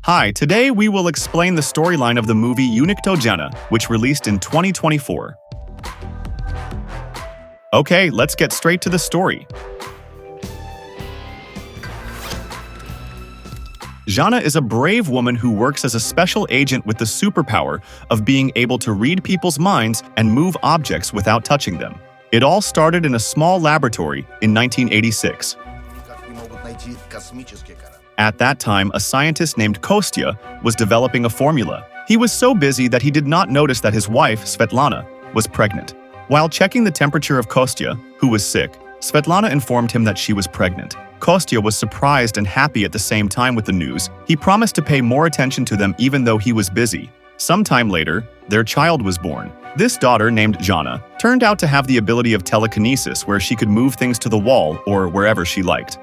Hi, today we will explain the storyline of the movie UnichtoZhanna, which released in 2024. Okay, let's get straight to the story. Zhanna is a brave woman who works as a special agent with the superpower of being able to read people's minds and move objects without touching them. It all started in a small laboratory in 1986. At that time, a scientist named Kostya was developing a formula. He was so busy that he did not notice that his wife, Svetlana, was pregnant. While checking the temperature of Kostya, who was sick, Svetlana informed him that she was pregnant. Kostya was surprised and happy at the same time with the news. He promised to pay more attention to them even though he was busy. Sometime later, their child was born. This daughter, named Zhanna, turned out to have the ability of telekinesis where she could move things to the wall or wherever she liked.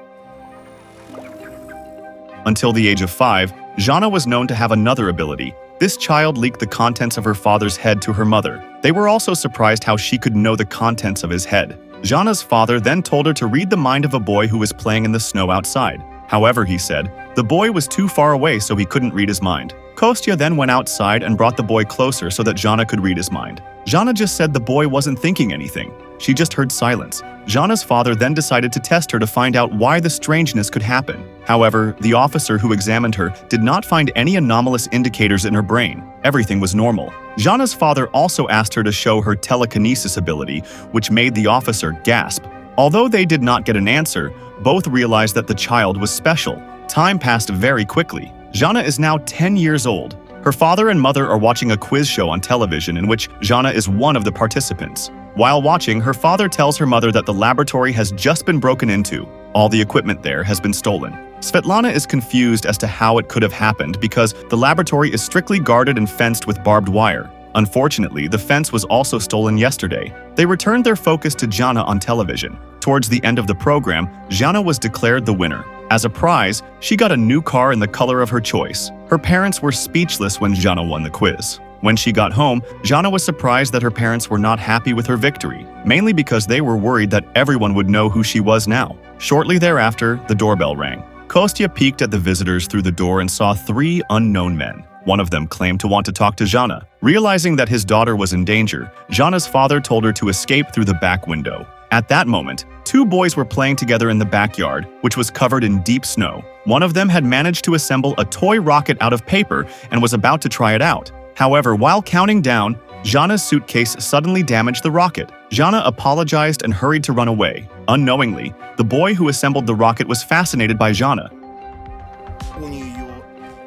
Until the age of 5, Zhanna was known to have another ability. This child leaked the contents of her father's head to her mother. They were also surprised how she could know the contents of his head. Zhanna's father then told her to read the mind of a boy who was playing in the snow outside. However, he said, the boy was too far away so he couldn't read his mind. Kostya then went outside and brought the boy closer so that Zhanna could read his mind. Zhanna just said the boy wasn't thinking anything. She just heard silence. Zhanna's father then decided to test her to find out why the strangeness could happen. However, the officer who examined her did not find any anomalous indicators in her brain. Everything was normal. Zhanna's father also asked her to show her telekinesis ability, which made the officer gasp. Although they did not get an answer, both realized that the child was special. Time passed very quickly. Zhanna is now 10 years old. Her father and mother are watching a quiz show on television in which Zhanna is one of the participants. While watching, her father tells her mother that the laboratory has just been broken into. All the equipment there has been stolen. Svetlana is confused as to how it could have happened because the laboratory is strictly guarded and fenced with barbed wire. Unfortunately, the fence was also stolen yesterday. They returned their focus to Zhanna on television. Towards the end of the program, Zhanna was declared the winner. As a prize, she got a new car in the color of her choice. Her parents were speechless when Zhanna won the quiz. When she got home, Zhanna was surprised that her parents were not happy with her victory, mainly because they were worried that everyone would know who she was now. Shortly thereafter, the doorbell rang. Kostya peeked at the visitors through the door and saw 3 unknown men. One of them claimed to want to talk to Zhanna. Realizing that his daughter was in danger, Zhanna's father told her to escape through the back window. At that moment, 2 boys were playing together in the backyard, which was covered in deep snow. One of them had managed to assemble a toy rocket out of paper and was about to try it out. However, while counting down, Zhanna's suitcase suddenly damaged the rocket. Zhanna apologized and hurried to run away. Unknowingly, the boy who assembled the rocket was fascinated by Zhanna.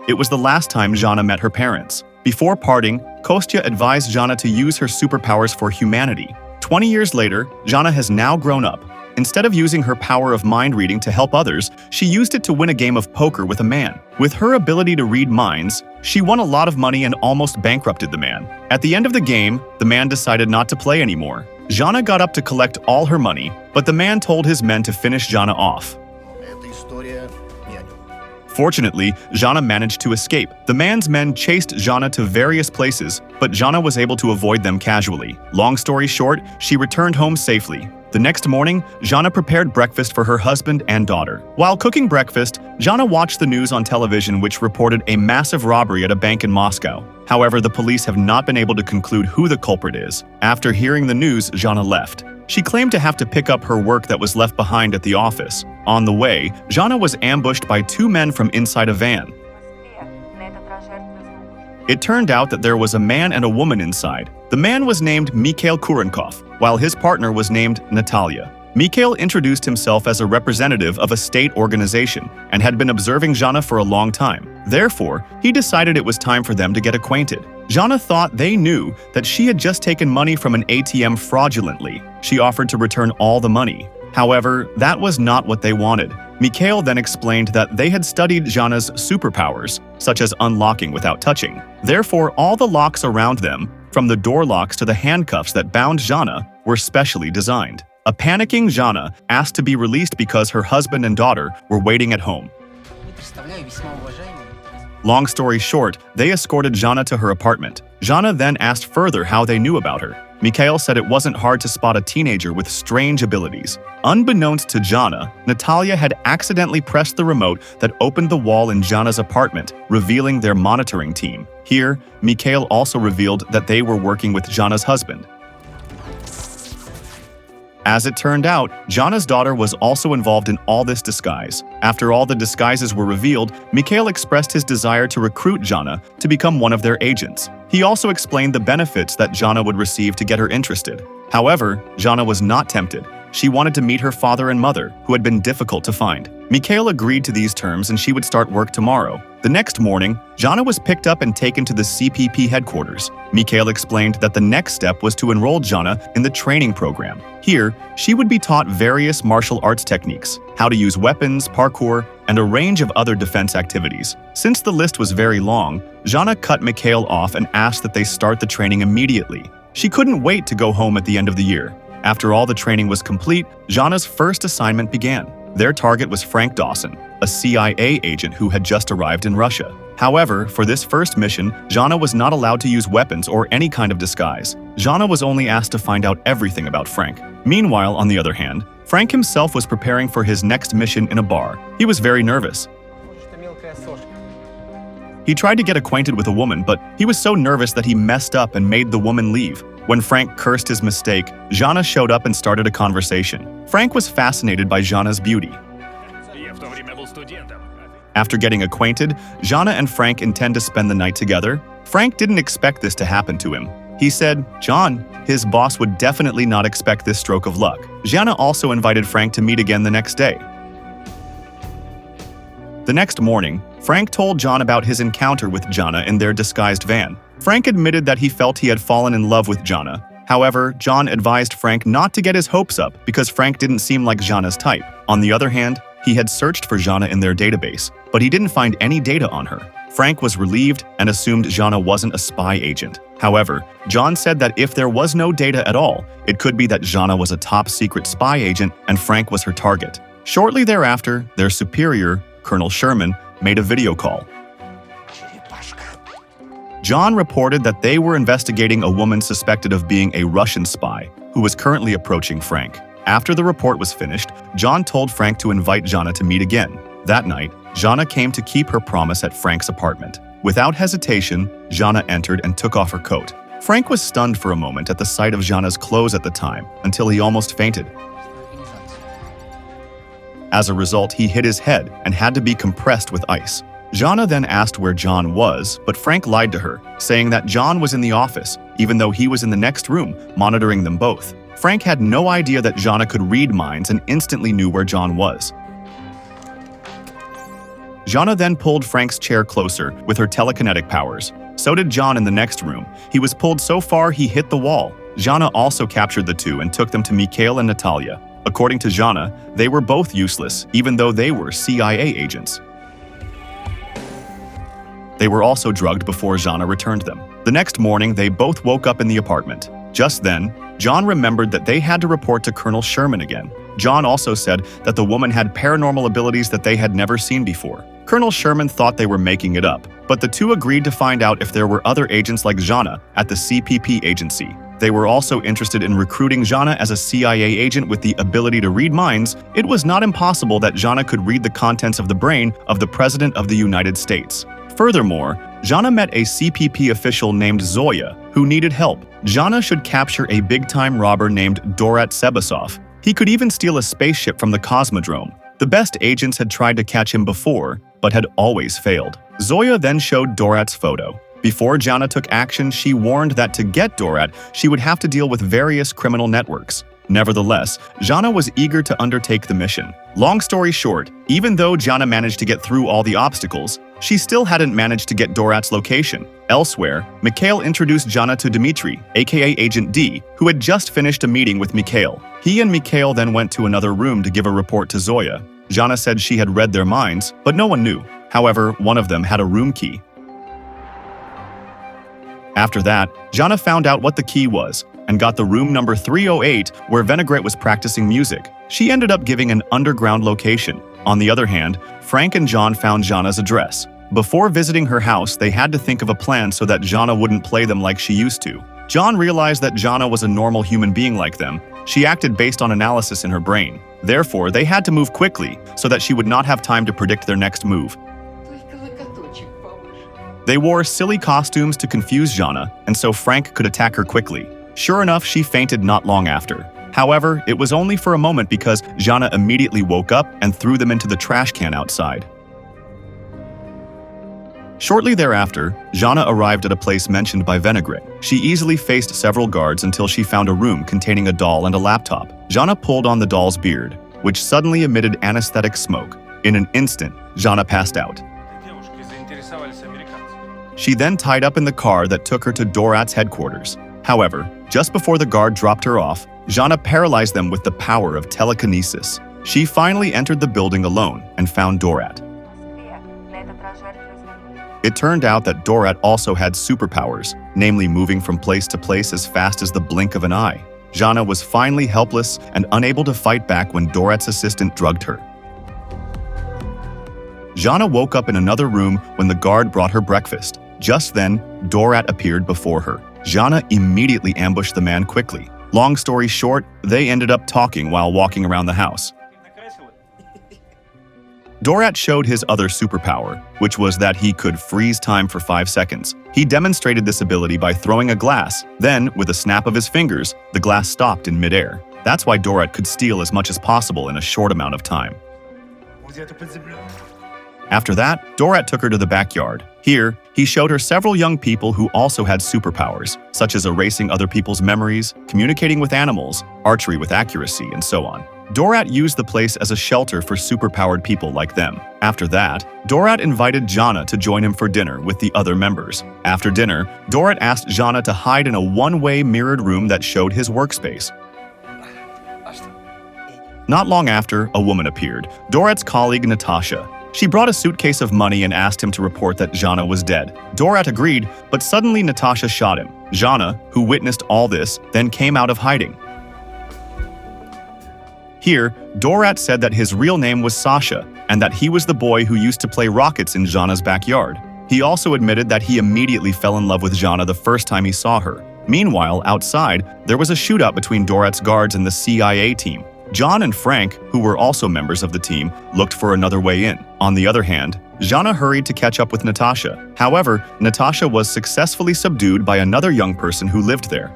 It was the last time Zhanna met her parents. Before parting, Kostya advised Zhanna to use her superpowers for humanity. 20 years later, Zhanna has now grown up. Instead of using her power of mind reading to help others, she used it to win a game of poker with a man. With her ability to read minds, she won a lot of money and almost bankrupted the man. At the end of the game, the man decided not to play anymore. Zhanna got up to collect all her money, but the man told his men to finish Zhanna off. Fortunately, Zhanna managed to escape. The man's men chased Zhanna to various places, but Zhanna was able to avoid them casually. Long story short, she returned home safely. The next morning, Zhanna prepared breakfast for her husband and daughter. While cooking breakfast, Zhanna watched the news on television which reported a massive robbery at a bank in Moscow. However, the police have not been able to conclude who the culprit is. After hearing the news, Zhanna left. She claimed to have to pick up her work that was left behind at the office. On the way, Zhanna was ambushed by 2 men from inside a van. It turned out that there was a man and a woman inside. The man was named Mikhail Kurenkov, while his partner was named Natalia. Mikhail introduced himself as a representative of a state organization and had been observing Zhanna for a long time. Therefore, he decided it was time for them to get acquainted. Zhanna thought they knew that she had just taken money from an ATM fraudulently. She offered to return all the money. However, that was not what they wanted. Mikhail then explained that they had studied Zhanna's superpowers, such as unlocking without touching. Therefore, all the locks around them, from the door locks to the handcuffs that bound Zhanna, were specially designed. A panicking Zhanna asked to be released because her husband and daughter were waiting at home. Long story short, they escorted Zhanna to her apartment. Zhanna then asked further how they knew about her. Mikhail said it wasn't hard to spot a teenager with strange abilities. Unbeknownst to Zhanna, Natalia had accidentally pressed the remote that opened the wall in Zhanna's apartment, revealing their monitoring team. Here, Mikhail also revealed that they were working with Zhanna's husband. As it turned out, Zhanna's daughter was also involved in all this disguise. After all the disguises were revealed, Mikhail expressed his desire to recruit Zhanna to become one of their agents. He also explained the benefits that Zhanna would receive to get her interested. However, Zhanna was not tempted. She wanted to meet her father and mother, who had been difficult to find. Mikhail agreed to these terms and she would start work tomorrow. The next morning, Zhanna was picked up and taken to the CPP headquarters. Mikhail explained that the next step was to enroll Zhanna in the training program. Here, she would be taught various martial arts techniques, how to use weapons, parkour, and a range of other defense activities. Since the list was very long, Zhanna cut Mikhail off and asked that they start the training immediately. She couldn't wait to go home at the end of the year. After all the training was complete, Zhanna's first assignment began. Their target was Frank Dawson, a CIA agent who had just arrived in Russia. However, for this first mission, Zhanna was not allowed to use weapons or any kind of disguise. Zhanna was only asked to find out everything about Frank. Meanwhile, on the other hand, Frank himself was preparing for his next mission in a bar. He was very nervous. He tried to get acquainted with a woman, but he was so nervous that he messed up and made the woman leave. When Frank cursed his mistake, Zhanna showed up and started a conversation. Frank was fascinated by Zhanna's beauty. After getting acquainted, Zhanna and Frank intend to spend the night together. Frank didn't expect this to happen to him. He said, John, his boss would definitely not expect this stroke of luck. Zhanna also invited Frank to meet again the next day. The next morning, Frank told John about his encounter with Zhanna in their disguised van. Frank admitted that he felt he had fallen in love with Zhanna. However, John advised Frank not to get his hopes up because Frank didn't seem like Zhanna's type. On the other hand, he had searched for Zhanna in their database, but he didn't find any data on her. Frank was relieved and assumed Zhanna wasn't a spy agent. However, John said that if there was no data at all, it could be that Zhanna was a top-secret spy agent and Frank was her target. Shortly thereafter, their superior, Colonel Sherman, made a video call. John reported that they were investigating a woman suspected of being a Russian spy who was currently approaching Frank. After the report was finished, John told Frank to invite Zhanna to meet again. That night, Zhanna came to keep her promise at Frank's apartment. Without hesitation, Zhanna entered and took off her coat. Frank was stunned for a moment at the sight of Zhanna's clothes at the time, until he almost fainted. As a result, he hit his head and had to be compressed with ice. Zhanna then asked where John was, but Frank lied to her, saying that John was in the office, even though he was in the next room, monitoring them both. Frank had no idea that Zhanna could read minds and instantly knew where John was. Zhanna then pulled Frank's chair closer with her telekinetic powers. So did John in the next room. He was pulled so far he hit the wall. Zhanna also captured the two and took them to Mikhail and Natalia. According to Zhanna, they were both useless, even though they were CIA agents. They were also drugged before Zhanna returned them. The next morning, they both woke up in the apartment. Just then, John remembered that they had to report to Colonel Sherman again. John also said that the woman had paranormal abilities that they had never seen before. Colonel Sherman thought they were making it up, but the two agreed to find out if there were other agents like Zhanna at the CPP agency. They were also interested in recruiting Zhanna as a CIA agent with the ability to read minds. It was not impossible that Zhanna could read the contents of the brain of the President of the United States. Furthermore, Zhanna met a CPP official named Zoya, who needed help. Zhanna should capture a big-time robber named Dorat Sebasov. He could even steal a spaceship from the Cosmodrome. The best agents had tried to catch him before, but had always failed. Zoya then showed Dorat's photo. Before Zhanna took action, she warned that to get Dorat, she would have to deal with various criminal networks. Nevertheless, Zhanna was eager to undertake the mission. Long story short, even though Zhanna managed to get through all the obstacles, she still hadn't managed to get Dorat's location. Elsewhere, Mikhail introduced Zhanna to Dmitry, aka Agent D, who had just finished a meeting with Mikhail. He and Mikhail then went to another room to give a report to Zoya. Zhanna said she had read their minds, but no one knew. However, one of them had a room key. After that, Zhanna found out what the key was and got the room number 308 where Vinaigrette was practicing music. She ended up giving an underground location. On the other hand, Frank and John found Zhanna's address. Before visiting her house, they had to think of a plan so that Zhanna wouldn't play them like she used to. John realized that Zhanna was a normal human being like them. She acted based on analysis in her brain. Therefore, they had to move quickly so that she would not have time to predict their next move. They wore silly costumes to confuse Zhanna, and so Frank could attack her quickly. Sure enough, she fainted not long after. However, it was only for a moment because Zhanna immediately woke up and threw them into the trash can outside. Shortly thereafter, Zhanna arrived at a place mentioned by Vinaigrette. She easily faced several guards until she found a room containing a doll and a laptop. Zhanna pulled on the doll's beard, which suddenly emitted anesthetic smoke. In an instant, Zhanna passed out. She then tied up in the car that took her to Dorat's headquarters. However, just before the guard dropped her off, Zhanna paralyzed them with the power of telekinesis. She finally entered the building alone and found Dorat. It turned out that Dorat also had superpowers, namely moving from place to place as fast as the blink of an eye. Zhanna was finally helpless and unable to fight back when Dorat's assistant drugged her. Zhanna woke up in another room when the guard brought her breakfast. Just then, Dorat appeared before her. Zhanna immediately ambushed the man quickly. Long story short, they ended up talking while walking around the house. Dorat showed his other superpower, which was that he could freeze time for 5 seconds. He demonstrated this ability by throwing a glass. Then, with a snap of his fingers, the glass stopped in midair. That's why Dorat could steal as much as possible in a short amount of time. After that, Dorat took her to the backyard. Here, he showed her several young people who also had superpowers, such as erasing other people's memories, communicating with animals, archery with accuracy, and so on. Dorat used the place as a shelter for superpowered people like them. After that, Dorat invited Zhanna to join him for dinner with the other members. After dinner, Dorat asked Zhanna to hide in a one-way mirrored room that showed his workspace. Not long after, a woman appeared, Dorat's colleague Natasha. She brought a suitcase of money and asked him to report that Zhanna was dead. Dorat agreed, but suddenly Natasha shot him. Zhanna, who witnessed all this, then came out of hiding. Here, Dorat said that his real name was Sasha, and that he was the boy who used to play rockets in Zhanna's backyard. He also admitted that he immediately fell in love with Zhanna the first time he saw her. Meanwhile, outside, there was a shootout between Dorat's guards and the CIA team. John and Frank, who were also members of the team, looked for another way in. On the other hand, Zhanna hurried to catch up with Natasha. However, Natasha was successfully subdued by another young person who lived there.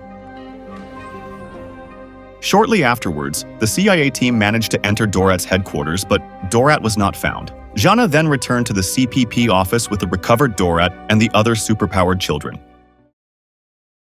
Shortly afterwards, the CIA team managed to enter Dorat's headquarters, but Dorat was not found. Zhanna then returned to the CPP office with the recovered Dorat and the other superpowered children.